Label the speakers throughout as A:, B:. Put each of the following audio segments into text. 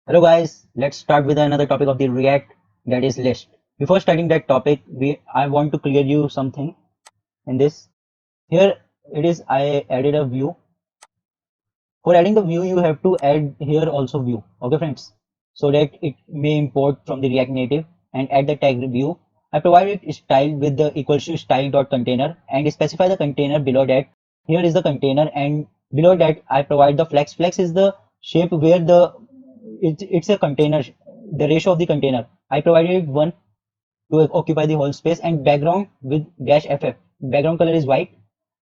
A: Hello guys, let's start with another topic of the React, that is list. Before starting that topic, I want to clear you something in this. Here it is, I added a view. For adding the view, you have to add here also view. Okay friends, so that it may import from the React Native and add the tag view. I provided style with the equals to style.container and specify the container below that. Here is the container, and below that I provide the flex. Flex is the shape where it's a container, the ratio of the container. I provided one to occupy the whole space, and background with dash ff. Background color is white,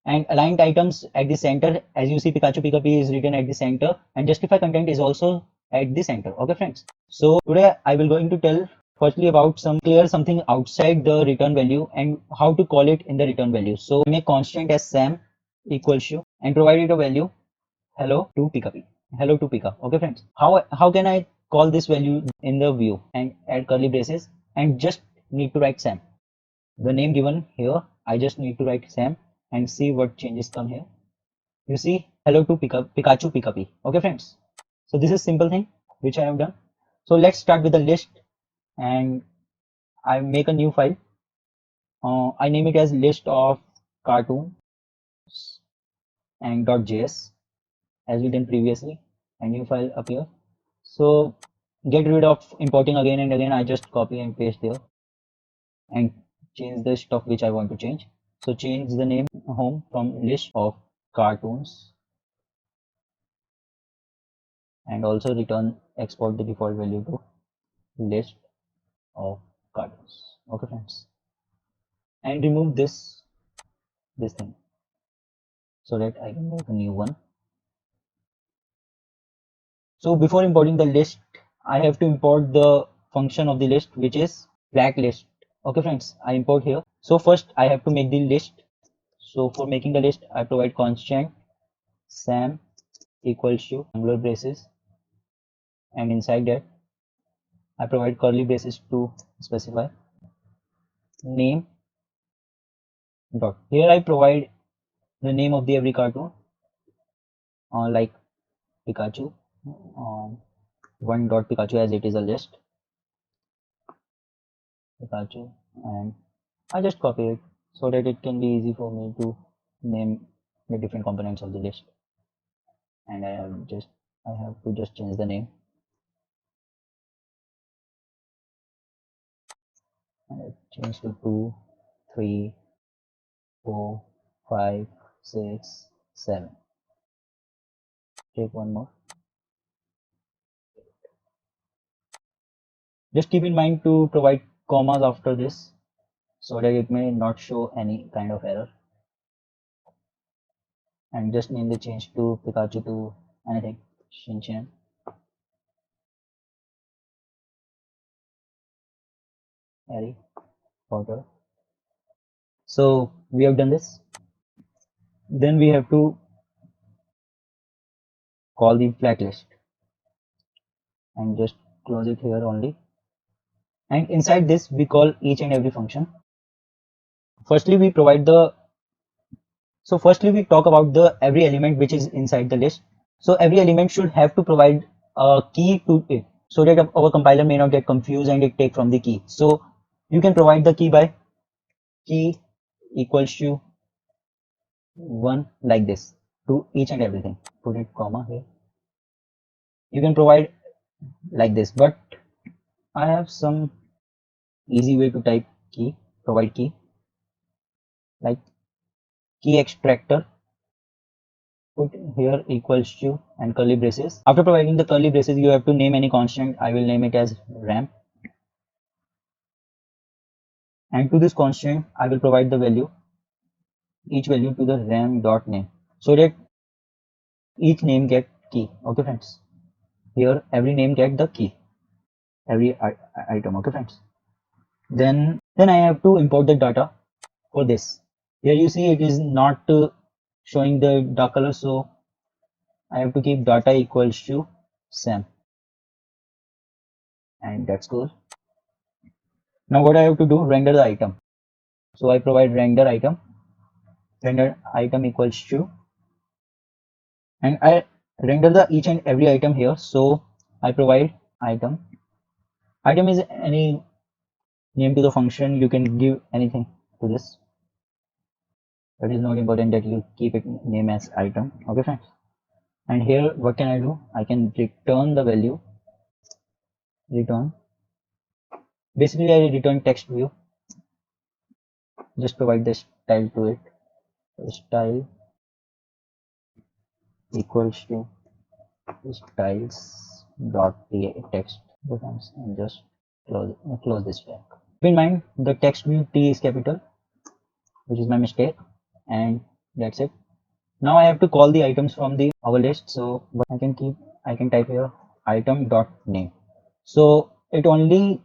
A: and aligned items at the center. As you see, Pikachu Pikapi is written at the center, and justify content is also at the center. Okay friends, so today I will going to tell firstly about something outside the return value and how to call it in the return value. So make constant as Sam equals to and provide it a value hello to Pikapi. Hello to Pika. Okay friends, how can I call this value in the view and add curly braces and just need to write Sam. The name given here, I just need to write Sam and see what changes come here. You see, hello to Pikachu Pikapi. Okay friends, so this is simple thing which I have done. So let's start with the list, and I make a new file. I name it as list of cartoons and .js as we done previously. A new file appear. So get rid of importing again and again. I just copy and paste there and change the stuff which I want to change. So change the name home from list of cartoons, and also return export the default value to list of cartoons. Okay friends, and remove this thing so that I can make a new one. So before importing the list, I have to import the function of the list, which is flat list. Okay friends, I import here. So first I have to make the list. So for making the list, I provide constant Sam equals to angular braces, and inside that I provide curly braces to specify name dot. Here I provide the name of the every cartoon, like Pikachu, one dot Pikachu, as it is a list Pikachu, and I just copy it so that it can be easy for me to name the different components of the list. And I have to just change the name, and it change to 2, 3, 4, 5, 6, 7. Take one more. Just keep in mind to provide commas after this so that it may not show any kind of error. And just name the change to Pikachu to anything, Shinchan, Harry Potter. So we have done this. Then we have to call the flat list and just close it here only. And inside this we call each and every function. Firstly we provide the So firstly we talk about the every element which is inside the list. So every element should have to provide a key to it so that our compiler may not get confused and it take from the key. So you can provide the key by key equals to 1 like this to each and everything. Put it comma here. You can provide like this, but I have some easy way to type key, provide key, like key extractor. Put here equals to and curly braces. After providing the curly braces, you have to name any constant. I will name it as ram, and to this constant I will provide the value, each value to the ram dot name, so that each name get key. Okay friends, here every name get the key, every item. Okay friends, then I have to import the data for this. Here you see it is not showing the dark color, so I have to keep data equals to Sam, and that's cool. Now what I have to do, render the item. So I provide render item equals to, and I render the each and every item here. So I provide item. Item is any name to the function. You can give anything to this. It is not important that you keep it name as item. Okay, friends. And here, what can I do? I can return the value. Return. Basically, I return text view. Just provide the style to it. Style equals to styles dot text. And just close this tag. Keep in mind the text view T is capital, which is my mistake, and that's it. Now I have to call the items from the our list. So what I can type here item dot name. So it only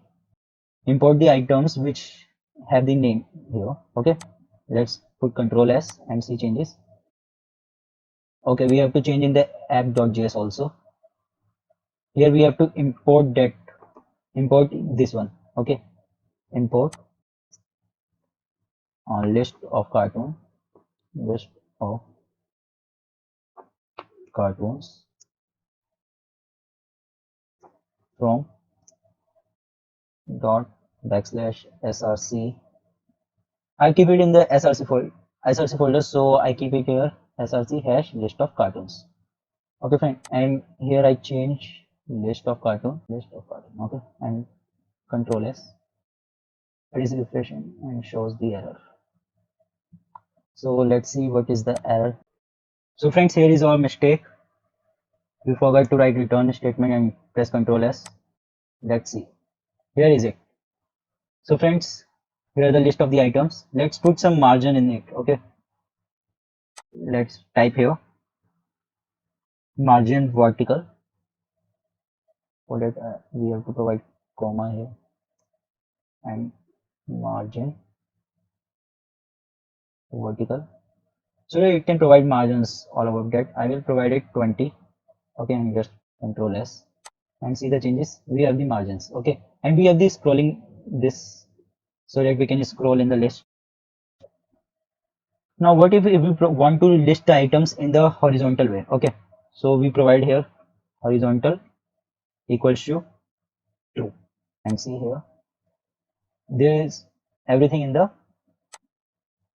A: import the items which have the name here. Okay, let's put Control S and see changes. Okay, we have to change in the app.js also. Here we have to import this one. Okay, import list of cartoons from dot backslash src. I keep it in the src folder, so I keep it here src hash list of cartoons. Okay, fine. And here I change list of cartoon. Okay, and Control S. It is refreshing and shows the error. So let's see what is the error. So friends, here is our mistake. We forgot to write return statement and press Control S. Let's see. Here is it. So friends, here are the list of the items. Let's put some margin in it. Okay. Let's type here margin vertical. For that we have to provide comma here and margin vertical. So it can provide margins all about that. I will provide it 20. Okay, and just Control S and see the changes. We have the margins. Okay, and we have the scrolling this so that we can scroll in the list. Now what if we want to list the items in the horizontal way? Okay, so we provide here horizontal equals to true, and see here there is everything in the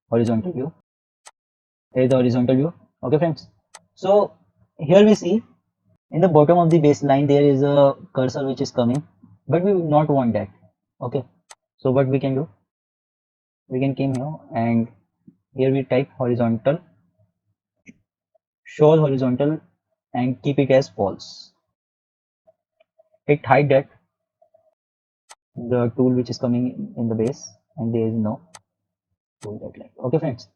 A: horizontal view. Here is the horizontal view. Okay, friends. So here we see in the bottom of the baseline there is a cursor which is coming, but we will not want that. Okay, so what we can do, we can come here and here we type horizontal, show horizontal, and keep it as false. It hide that the tool which is coming in the base, and there is no tool that like. Okay, friends.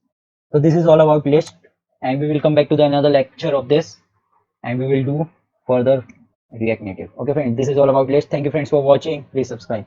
A: So this is all about list, and we will come back to the another lecture of this, and we will do further React Native. Okay, friends. This is all about list. Thank you, friends, for watching. Please subscribe.